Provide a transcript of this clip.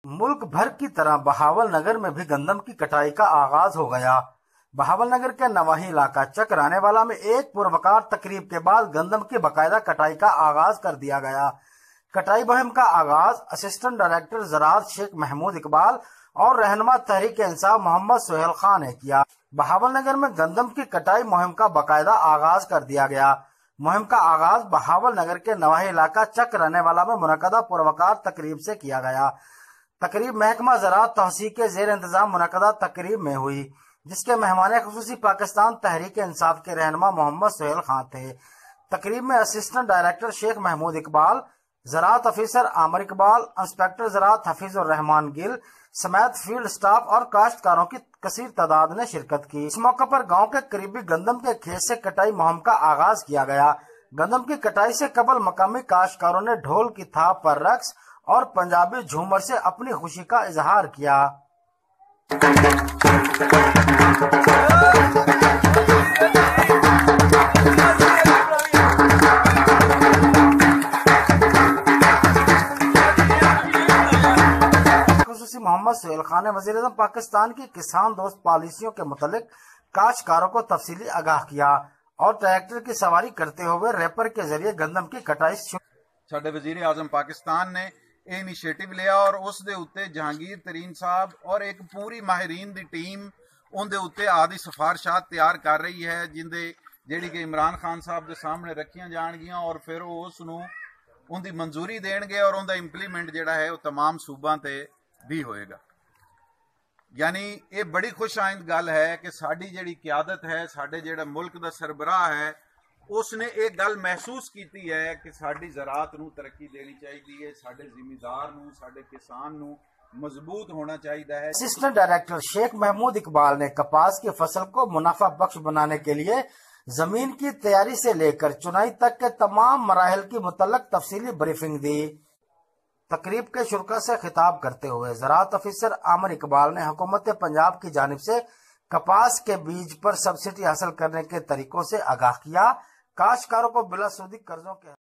मुल्क भर की तरह बहावल नगर में भी गंदम की कटाई का आगाज हो गया। बहावल नगर के नवाही इलाका चकराने वाला में एक पुरवकार तकरीब के बाद गंदम की बाकायदा कटाई का आगाज कर दिया गया। कटाई मुहिम का आगाज असिस्टेंट डायरेक्टर ज़राअत शेख महमूद इकबाल और रहनुमा तहरीक इंसाफ मोहम्मद सुहेल खान ने किया। बहावल नगर में गंदम की कटाई मुहिम का बाकायदा आगाज कर दिया गया। मुहिम का आगाज बहावल नगर के नवाही इलाका चकराने वाला में मुनक्कदा पुरवकार तकरीब से किया गया। तकरीब महकमा ज़राअत तहसील के ज़ेर इंतजाम मुनक्कदा तकरीब में हुई, जिसके मेहमान खुसूसी पाकिस्तान तहरीक इंसाफ के रहनुमा मोहम्मद सुहेल खान थे। तकरीब में असिस्टेंट डायरेक्टर शेख महमूद इकबाल, ज़राअत अफीसर आमिर इकबाल, इंस्पेक्टर ज़राअत हफीजुर रहमान गिल समेत फील्ड स्टाफ और काश्तकारों की कसीर तादाद ने शिरकत की। इस मौके पर गांव के करीबी गंदम के खेत से कटाई मुहिम का आगाज किया गया। गंदम की कटाई से कबल मकामी काश्तकारों ने ढोल की थाप पर रक्स और पंजाबी झूमर से अपनी खुशी का इजहार किया। मोहम्मद सुहेल खान ने वज़ीर-ए-आज़म पाकिस्तान की किसान दोस्त पॉलिसियों के मुतालिक काश्तकारों को तफसीली आगाह किया और ट्रैक्टर की सवारी करते हुए रैपर के जरिए गंदम की कटाई साडे वज़ीर आज़म पाकिस्तान ने ਇਹ ਇਨੀਸ਼ੀਏਟਿਵ ਲਿਆ ਔਰ ਉਸ ਦੇ ਉੱਤੇ ਜਹਾਂਗੀਰ ਤਰੀਨ ਸਾਹਿਬ ਔਰ ਇੱਕ ਪੂਰੀ ਮਾਹਿਰੀਨ ਦੀ ਟੀਮ ਉਹਦੇ ਉੱਤੇ ਆਦੀ ਸਿਫਾਰਸ਼ਾਤ ਤਿਆਰ ਕਰ ਰਹੀ ਹੈ, ਜਿਹੜੀ ਕਿ ਇਮਰਾਨ ਖਾਨ ਸਾਹਿਬ ਦੇ ਸਾਹਮਣੇ ਰੱਖੀਆਂ ਜਾਣਗੀਆਂ ਔਰ ਫਿਰ ਉਹ ਉਸ ਨੂੰ ਉਹਦੀ ਮਨਜ਼ੂਰੀ ਦੇਣਗੇ ਔਰ ਉਹਦਾ ਇੰਪਲੀਮੈਂਟ ਜਿਹੜਾ ਹੈ ਉਹ तमाम ਸੂਬਾਂ ਤੇ ਵੀ ਹੋਏਗਾ। ਯਾਨੀ ਇਹ ਬੜੀ ਖੁਸ਼ਆਇੰਦ ਗੱਲ ਹੈ ਕਿ ਸਾਡੀ ਜਿਹੜੀ ਕਿਆਦਤ ਹੈ, ਸਾਡੇ ਜਿਹੜਾ ਮੁਲਕ ਦਾ ਸਰਬਰਾਹ ਹੈ, उसने एक गल महसूस की है कि साड़ी ज़राअत नूं तरक्की देनी चाहिए, साडे जिमीदार नूं, साडे किसान नूं मजबूत होना चाहिए है। असिस्टेंट डायरेक्टर शेख महमूद इकबाल ने कपास की फसल को मुनाफा बख्श बनाने के लिए जमीन की तैयारी से लेकर चुनाई तक के तमाम मराहिल की मुतल्लक तफसीली ब्रीफिंग दी। तकरीब के शुरा से खिताब करते हुए ज़राअत अफीसर आमिर इकबाल ने हुकूमत पंजाब की जानिब से कपास के बीज पर सब्सिडी हासिल करने के तरीकों से आगाह किया। काश्तकारों को बिला सूदी कर्जों के